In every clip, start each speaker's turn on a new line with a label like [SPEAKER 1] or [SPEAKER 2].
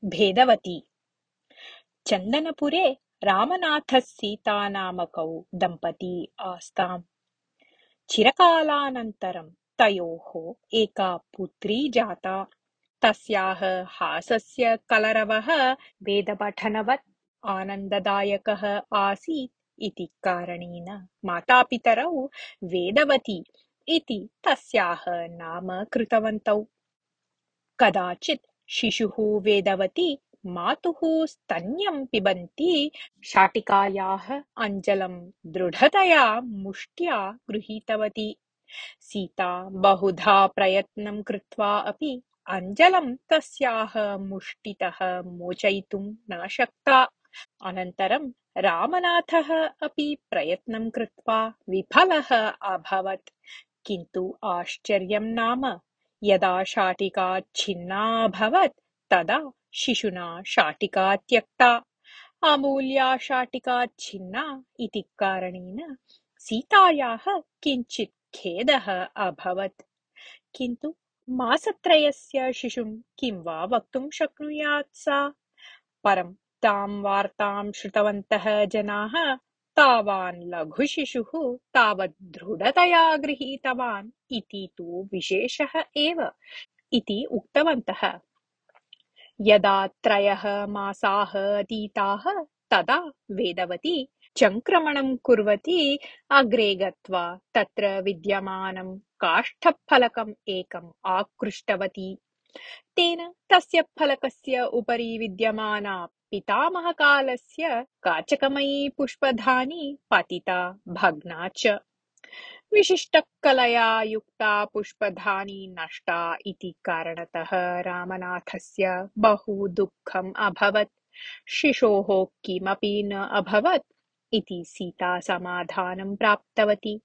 [SPEAKER 1] भेदवती। चन्दनपुरे रामनाथसीतानामकौ दम्पती आस्ताम्। चिरकालानन्तरं तयोः एका पुत्री जाता। तस्याः हासस्य कलरवः वेदपठनवत् आनन्ददायकः आसीत् इति कारणेन मातापितरौ वेदवती इति तस्याः नाम कृतवन्तौ। कदाचित् शिशुः वेदवती मातुः स्तन्यं पिबन्ती शाटिकायाः अञ्जलं दृढतया मुष्ट्या गृहीतवती। सीता बहुधा प्रयत्नं कृत्वा अपि अञ्जलं तस्याः मुष्टितः मोचयितुं न शक्ता। अनन्तरं रामनाथः अपि प्रयत्नं कृत्वा विफलः अभवत्। किन्तु आश्चर्यं नाम यदा शाटिका छिन्ना अभवत् तदा शिशुना शाटिका त्यक्ता। अमूल्या शाटिका छिन्ना इति कारणेन सीतायाः किञ्चित् खेदः अभवत्। किन्तु मासत्रयस्य शिशुं किं वा वक्तुं शक्नुयात् सा। परं तां वार्तां श्रुतवन्तः जनाः तावान् लघुशिशुः तावत् दृढतया गृहीतवान् इति तु विशेषः एव इति उक्तवन्तः। यदा 3 मासाः अतीताः तदा वेदवती चङ्क्रमणं कुर्वती अग्रे गत्वा तत्र विद्यमानं काष्ठफलकम् एकम् आकृष्टवती। तेन तस्य फलकस्य उपरि विद्यमाना पितामहकालस्य काचकमयी पुष्पधानी पतिता भग्ना च। विशिष्टकलया युक्ता पुष्पधानी नष्टा इति कारणतः रामनाथस्य बहु दुःखम् अभवत्। शिशोः किमपि न अभवत् इति सीता समाधानं प्राप्तवती।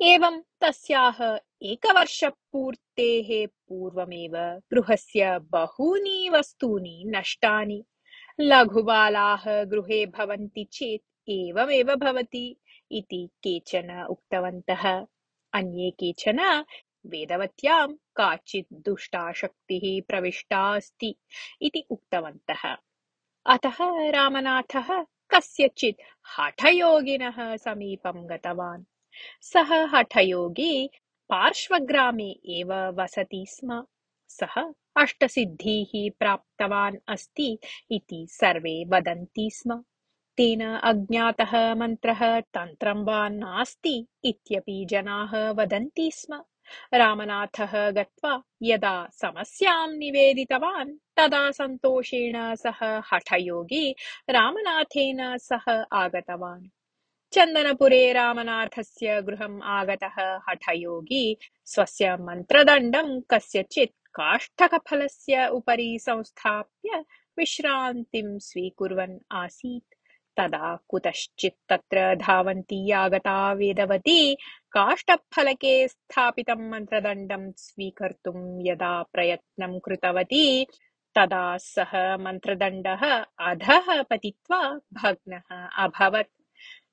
[SPEAKER 1] एवं तस्याः एकवर्षपूर्तेः पूर्वमेव गृहस्य बहूनि वस्तूनि नष्टानि। लघुबालाः गृहे भवन्ति चेत् एवमेव भवति इति केचन उक्तवन्तः। अन्ये केचन वेदवत्यां काचित् दुष्टा शक्तिः प्रविष्टा अस्ति इति उक्तवन्तः। अतः रामनाथः कस्यचित् हठयोगिनः समीपं गतवान्। सः हठयोगी पार्श्वग्रामे एव वसति स्म। सः अष्टसिद्धीः प्राप्तवान् अस्ति इति सर्वे वदन्ति स्म। तेन अज्ञातः मन्त्रः तन्त्रं वा नास्ति इत्यपि जनाः वदन्ति स्म। रामनाथः गत्वा यदा समस्यां निवेदितवान् तदा सन्तोषेण सः हठयोगी रामनाथेन सह आगतवान्। चन्दनपुरे रामनाथस्य गृहम् आगतः हठयोगी स्वस्य मन्त्रदण्डं कस्यचित् काष्ठकफलस्य उपरि संस्थाप्य विश्रान्तिं स्वीकुर्वन् आसीत्। तदा कुतश्चित् तत्र धावन्ती आगता वेदवती काष्ठफलके स्थापितं मन्त्रदण्डं स्वीकर्तुं यदा प्रयत्नं कृतवती तदा सः मन्त्रदण्डः अधः पतित्वा भग्नः अभवत्।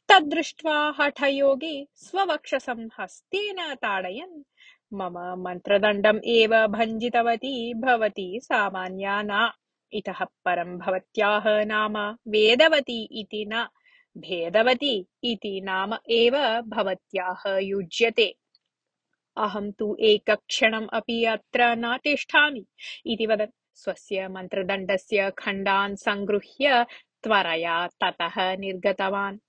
[SPEAKER 1] तद्दृष्ट्वा हठयोगी स्ववक्षसं हस्तेन ताडयन् मम मन्त्रदण्डम् एव भञ्जितवती भवती सामान्या न। इतः परं भवत्याः नाम वेदवती इति न, भेदवती इति नाम एव भवत्याः युज्यते। अहं तु एकक्षणम् अपि अत्र न तिष्ठामि इति वदन् स्वस्य मन्त्रदण्डस्य खण्डान् सङ्गृह्य त्वरया ततः निर्गतवान्।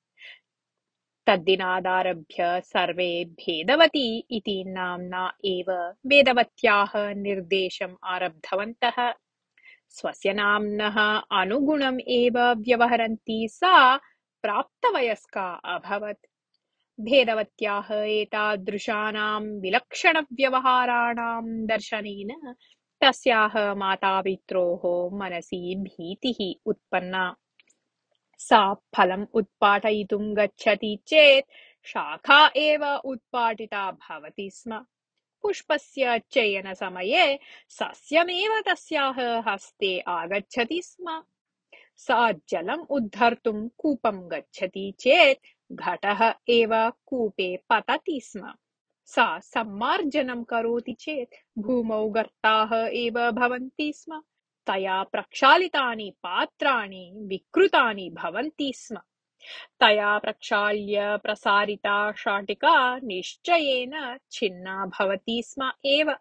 [SPEAKER 1] तद्दिनादारभ्य सर्वे भेदवती इति नाम्ना एव वेदवत्याः निर्देशम् आरब्धवन्तः। स्वस्य नाम्नः अनुगुणम् एव व्यवहरन्ती सा प्राप्तवयस्का अभवत्। भेदवत्याः एतादृशानां विलक्षणव्यवहाराणां दर्शनेन तस्याः मातापित्रोः मनसि भीतिः उत्पन्ना। सा फलम् उत्पाटयितुं गच्छति चेत् शाखा एव उत्पाटिता भवति स्म। पुष्पस्य चयनसमये सस्यमेव तस्याः हस्ते आगच्छति स्म। सा जलम् उद्धर्तुं कूपं गच्छति चेत् घटः एव कूपे पतति स्म। सा सम्मार्जनं करोति चेत् भूमौ गर्ताः एव भवन्ति स्म। तया प्रक्षालितानि पात्राणि विकृतानि भवन्ति स्म। तया प्रक्षाल्य प्रसारिता शाटिका निश्चयेन छिन्ना भवति स्म एव।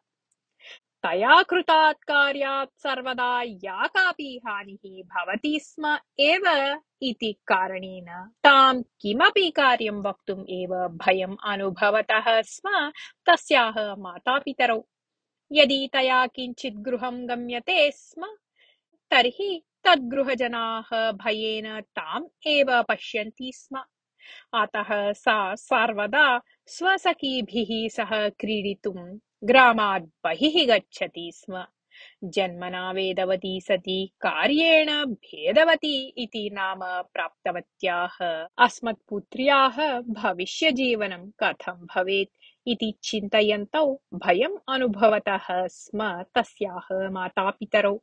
[SPEAKER 1] तया कृतात् कार्यात् सर्वदा या कापि हानिः भवति स्म एव इति कारणेन तां किमपि कार्यं वक्तुम् एव भयम् अनुभवतः स्म तस्याः मातापितरौ। यदि तया किञ्चित् गृहं गम्यते स्म तर्हि तद्गृहजनाः भयेन ताम् एव पश्यन्ति स्म। अतः सा सर्वदा स्वसखीभिः सह क्रीडितुं ग्रामात् बहिः गच्छति स्म। जन्मना वेदवती सती कार्येण भेदवती इति नाम प्राप्तवत्याः अस्मत्पुत्र्याः भविष्यजीवनं कथं भवेत् इति चिन्तयन्तौ भयम् अनुभवतः स्म तस्याः मातापितरौ।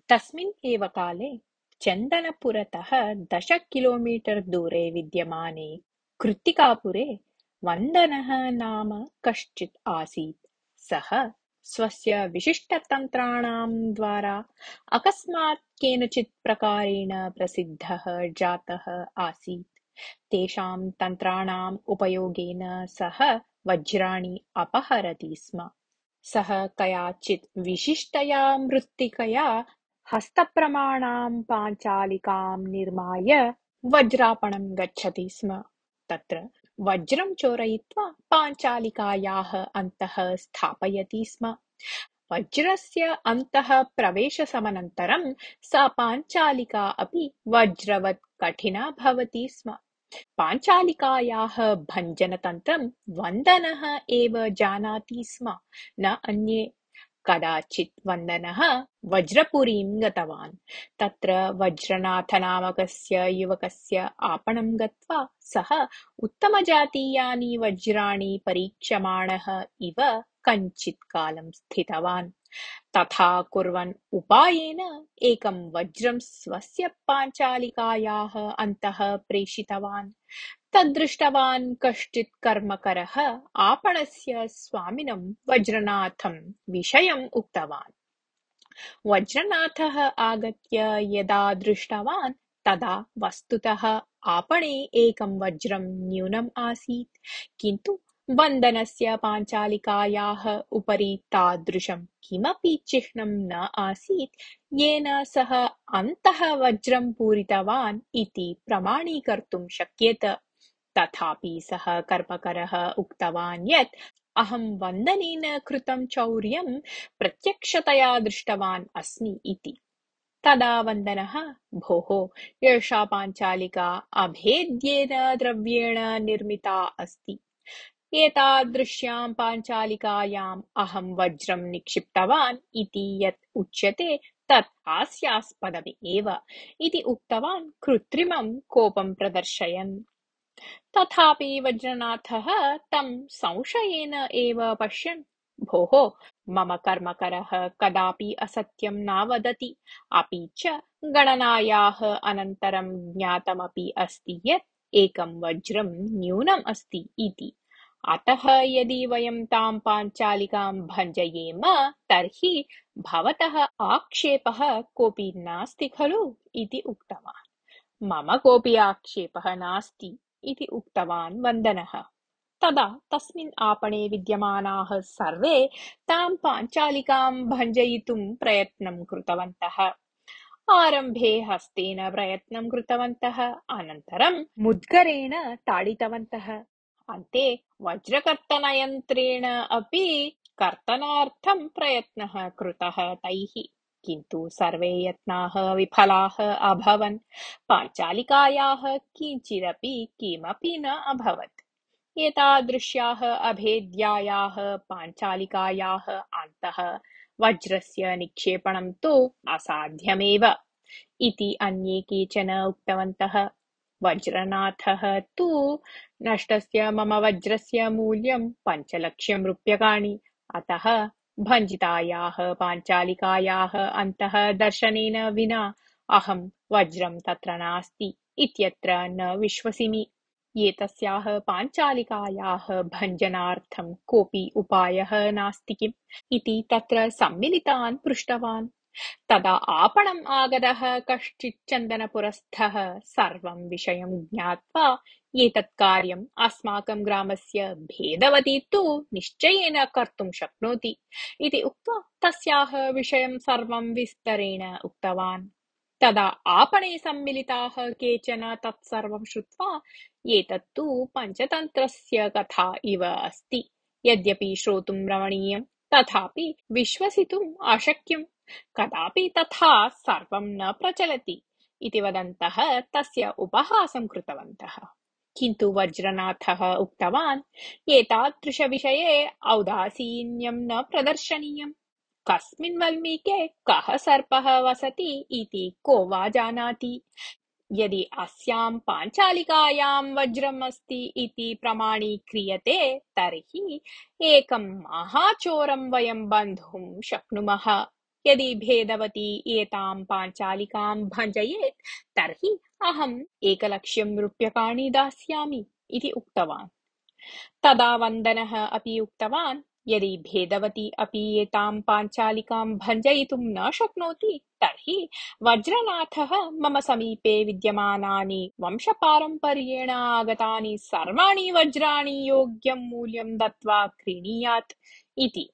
[SPEAKER 1] तस्मिन् एव काले चन्दनपुरतः 10 किलोमीटर् दूरे विद्यमाने कृत्तिकापुरे वन्दनः नाम कश्चित् आसीत्। सः स्वस्य विशिष्टतन्त्राणां द्वारा अकस्मात् केनचित् प्रकारेण प्रसिद्धः जातः आसीत्। तेषां तन्त्राणाम् उपयोगेन सः वज्राणि अपहरति स्म। सः कयाचित् विशिष्टया मृत्तिकया हस्तप्रमाणां पाञ्चालिकां निर्माय वज्रापणं गच्छति स्म। तत्र वज्रं चोरयित्वा पाञ्चालिकायाः अन्तः स्थापयति स्म। वज्रस्य अन्तः प्रवेशसमनन्तरं सा पाञ्चालिका अपि वज्रवत् कठिना भवति स्म। पाञ्चालिकायाः भञ्जनतन्त्रं वन्दनः एव जानाति स्म, न अन्ये। कदाचित् वन्दनः वज्रपुरीं गतवान्। तत्र वज्रनाथनामकस्य युवकस्य आपणं गत्वा सः उत्तमजातीयानि वज्राणि परीक्षमाणः इव कञ्चित् कालं स्थितवान्। तथा कुर्वन् उपायेन एकं वज्रं स्वस्य पाञ्चालिकायाः अन्तः प्रेषितवान्। तद्दृष्टवान् कश्चित् कर्मकरः आपणस्य स्वामिनं वज्रनाथं विषयम् उक्तवान्। वज्रनाथः आगत्य यदा दृष्टवान् तदा वस्तुतः आपणे एकं वज्रं न्यूनम् आसीत्, किन्तु वन्दनस्य पाञ्चालिकायाः उपरि तादृशं किमपि चिह्नं न आसीत् येन सः अन्तः वज्रं पूरितवान् इति प्रमाणीकर्तुं शक्येत। तथापि सः कर्मकरः उक्तवान् यत् अहं वन्दनेन कृतं चौर्यं प्रत्यक्षतया दृष्टवान् अस्मि इति। तदा वन्दनः, भोः, एषा पाञ्चालिका अभेद्येन द्रव्येण निर्मिता अस्ति। एतादृश्यां पाञ्चालिकायाम् अहं वज्रं निक्षिप्तवान् इति यत् उच्यते तत् हास्यास्पदमेव इति उक्तवान् कृत्रिमं कोपं प्रदर्शयन्। तथापि वज्रनाथः तं संशयेन एव पश्यन्, भोः, मम कर्मकरः कदापि असत्यं न वदति, अपि च गणनायाः अनन्तरं ज्ञातमपि अस्ति यत् एकं वज्रं न्यूनम् अस्ति इति। अतः यदि वयं तां पाञ्चालिकां भञ्जयेम तर्हि भवतः आक्षेपः कोऽपि नास्ति खलु इति उक्तवान्। मम कोऽपि आक्षेपः नास्ति इति उक्तवान् वन्दनः। तदा तस्मिन् आपणे विद्यमानाः सर्वे तां पाञ्चालिकां भञ्जयितुं प्रयत्नं कृतवन्तः। आरम्भे हस्तेन प्रयत्नं कृतवन्तः, अनन्तरं मुद्गरेण ताडितवन्तः, अन्ते वज्रकर्तनयन्त्रेण अपि कर्तनार्थं प्रयत्नः कृतः तैः, किन्तु सर्वे यत्नाः विफलाः अभवन्। पाञ्चालिकायाः किञ्चिदपि किमपि न अभवत्। एतादृश्याः अभेद्यायाः पाञ्चालिकायाः अन्तः वज्रस्य निक्षेपणं तु असाध्यमेव इति अन्ये केचन उक्तवन्तः। वज्रनाथः तु, नष्टस्य मम वज्रस्य मूल्यं 5,00,000 रूप्यकाणि, अतः भञ्जितायाः पाञ्चालिकायाः अन्तः दर्शनेन विना अहं वज्रं तत्र नास्ति इत्यत्र न विश्वसिमि। एतस्याः पाञ्चालिकायाः भञ्जनार्थं कोऽपि उपायः नास्ति किम् इति तत्र सम्मिलितान् पृष्टवान्। तदा आपणम् आगतः कश्चित् चन्दनपुरस्थः सर्वं विषयं ज्ञात्वा एतत् कार्यम् अस्माकं ग्रामस्य भेदवती तु निश्चयेन कर्तुं शक्नोति इति उक्त्वा तस्याः विषयं सर्वं विस्तरेण उक्तवान्। तदा आपणे सम्मिलिताः केचन तत्सर्वं श्रुत्वा एतत्तु पञ्चतन्त्रस्य कथा इव अस्ति, यद्यपि श्रोतुं रमणीयं तथापि विश्वसितुम् अशक्यम्, कदापि तथा सर्वं न प्रचलति इति वदन्तः तस्य उपहासं कृतवन्तः। किन्तु वज्रनाथः उक्तवान्, एतादृशविषये औदासीन्यं न प्रदर्शनीयम्। कस्मिन् वल्मीके कः सर्पः वसति इति को वा जानाति। यदि अस्यां पाञ्चालिकायां वज्रम् अस्ति इति प्रमाणीक्रियते तर्हि एकं महाचोरं वयं बन्धुं शक्नुमः। यदि भेदवती एतां पाञ्चालिकां भञ्जयेत् तर्हि अहम् 1,00,000 रूप्यकाणि दास्यामि इति उक्तवान्। तदा वन्दनः अपि उक्तवान्, यदि भेदवती अपि एतां पाञ्चालिकां भञ्जयितुं न शक्नोति तर्हि वज्रनाथः मम समीपे विद्यमानानि वंशपारम्पर्येण आगतानि सर्वाणि वज्राणि योग्यं मूल्यं दत्त्वा क्रीणीयात् इति।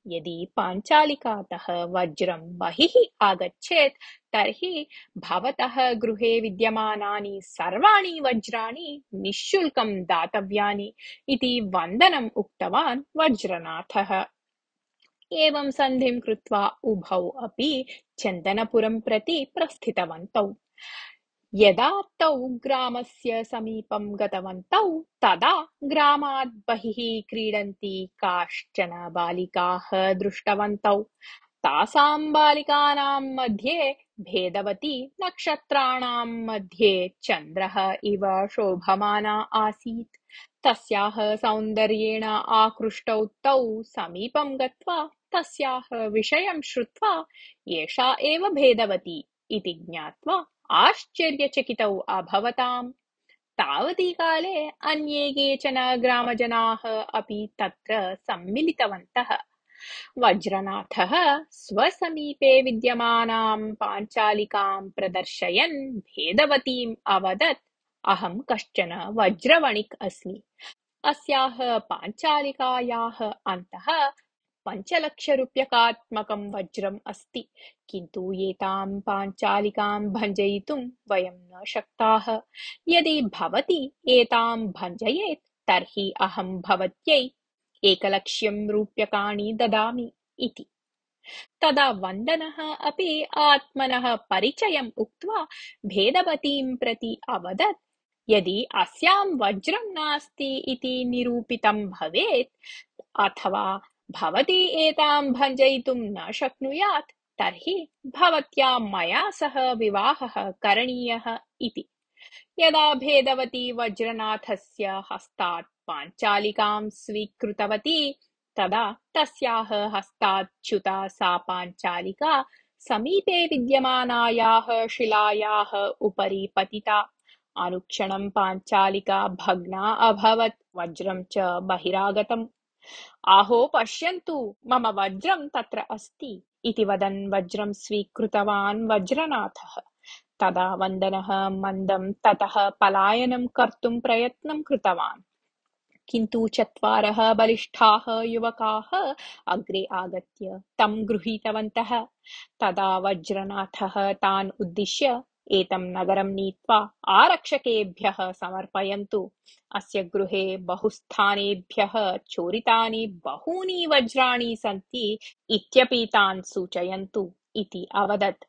[SPEAKER 1] यदि पाञ्चालिकातः वज्रं बहिः आगच्छेत् तर्हि भवतः गृहे विद्यमानानि सर्वाणि वज्राणि निःशुल्कं दातव्यानि इति वन्दनम् उक्तवान् वज्रनाथः। एवं सन्धिं कृत्वा उभौ अपि चन्दनपुरं प्रति प्रस्थितवन्तौ। यदा तौ ग्रामस्य समीपं गतवन्तौ तदा ग्रामात् बहिः क्रीडन्ती काश्चन बालिकाः दृष्टवन्तौ। तासां बालिकानां मध्ये भेदवती नक्षत्राणां मध्ये चन्द्रः इव शोभमाना आसीत्। तस्याः सौन्दर्येण आकृष्टौ तौ समीपं गत्वा तस्याः विषयं श्रुत्वा एषा एव भेदवती इति ज्ञात्वा आश्चर्यचकितौ अभवताम्। तावती काले अन्ये केचन ग्रामजनाः अपि तत्र सम्मिलितवन्तः। वज्रनाथः स्वसमीपे विद्यमानां पाञ्चालिकां प्रदर्शयन् भेदवतीम् अवदत्, अहं कश्चन वज्रवणिक् अस्मि। अस्याः पाञ्चालिकायाः अन्तः 5,00,000 वज्रम् अस्ति, किन्तु एतां पाञ्चालिकां भञ्जयितुं वयं न शक्ताः। यदि भवती एतां भञ्जयेत् तर्हि अहं भवत्यै 1,00,000 रूप्यकाणि ददामि इति। तदा वन्दनः अपि आत्मनः परिचयम् उक्त्वा भेदवतीं प्रति अवदत्, यदि अस्यां वज्रं नास्ति इति निरूपितं भवेत् अथवा भवती एतां भञ्जयितुं न शक्नुयात् तर्हि भवत्या मया सह विवाहः करणीयः इति। यदा भेदवती वज्रनाथस्य हस्तात् पाञ्चालिकां स्वीकृतवती तदा तस्याः हस्तात् च्युता सा पाञ्चालिका समीपे विद्यमानायाः शिलायाः उपरि पतिता। अनुक्षणं पाञ्चालिका भग्ना अभवत्, वज्रं च बहिरागतम्। आहो पश्यन्तु, मम वज्रं तत्र अस्ति इति वदन् वज्रं स्वीकृतवान् वज्रनाथः। तदा वन्दनः मन्दं ततः पलायनं कर्तुं प्रयत्नं कृतवान्, किन्तु 4 बलिष्ठाः युवकाः अग्रे आगत्य तं गृहीतवन्तः। तदा वज्रनाथः तान् उद्दिश्य, एतं नगरं नीत्वा आरक्षकेभ्यः समर्पयन्तु। अस्य गृहे बहुस्थानेभ्यः चोरितानि बहूनि वज्राणि सन्ति इत्यपि तान् सूचयन्तु इति अवदत्।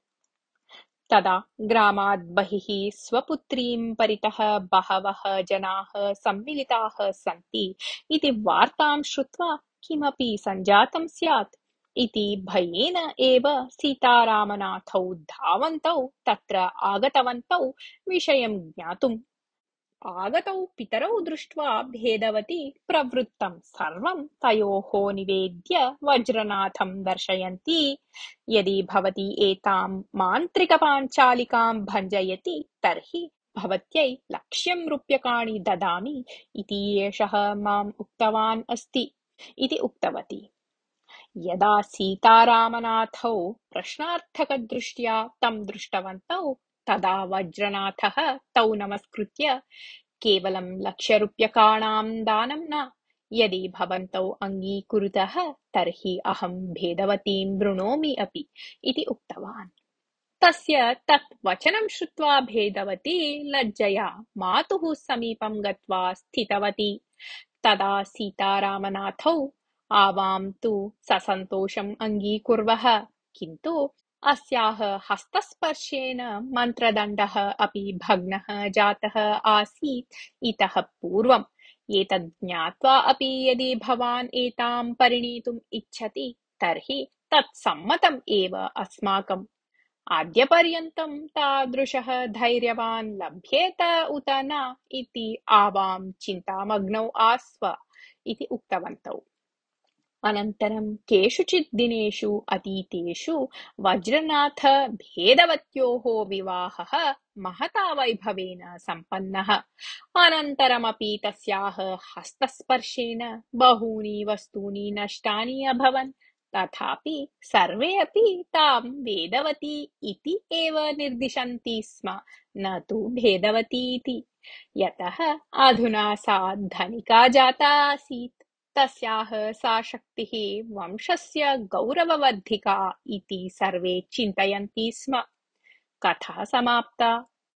[SPEAKER 1] तदा ग्रामात् बहिः स्वपुत्रीं परितः बहवः जनाः सम्मिलिताः सन्ति इति वार्तां श्रुत्वा किमपि सञ्जातं स्यात् इति भयेन एव सीतारामनाथौ धावन्तौ तत्र आगतवन्तौ विषयं ज्ञातुम्। आगतौ पितरौ दृष्ट्वा भेदवती प्रवृत्तं सर्वं तयोः निवेद्य वज्रनाथं दर्शयन्ती, यदि भवती एतां मान्त्रिकपाञ्चालिकां भञ्जयति तर्हि भवत्यै 1,00,000 रूप्यकाणि ददामि इति एषः माम् उक्तवान् अस्ति इति उक्तवती। यदा सीतारामनाथौ प्रश्नार्थकदृष्ट्या तं दृष्टवन्तौ तदा वज्रनाथः तौ नमस्कृत्य केवलं लक्षरूप्यकाणां दानं न, यदि भवन्तौ अङ्गीकुरुतः तर्हि अहं भेदवतीं वृणोमि अपि इति उक्तवान्। तस्य तत् वचनं श्रुत्वा भेदवती लज्जया मातुः समीपं गत्वा स्थितवती। तदा सीतारामनाथौ आवां तु ससन्तोषम् अङ्गीकुर्वः, किन्तु अस्याः हस्तस्पर्शेन मन्त्रदण्डः अपि भग्नः जातः आसीत् इतः पूर्वम्। एतत् ज्ञात्वा अपि यदि भवान् एतां परिणेतुम् इच्छति तर्हि तत् सम्मतम् एव अस्माकम्। आद्यपर्यन्तं तादृशः धैर्यवान् लभ्येत उत न इति आवां चिन्तामग्नौ आस्व इति उक्तवन्तौ। अनन्तरं केषुचित् दिनेषु अतीतेषु वज्रनाथ भेदवत्योः विवाहः महता वैभवेन सम्पन्नः। अनन्तरमपि तस्याः हस्तस्पर्शेन बहूनि वस्तूनि नष्टानि अभवन्, तथापि सर्वे अपि तां वेदवती इति एव निर्दिशन्ति स्म, न तु भेदवती इति। यतः अधुना सा धनिका जाता आसीत्, तस्याः सा शक्तिः वंशस्य गौरववर्धिका इति सर्वे चिन्तयन्ति स्म। कथा समाप्ता।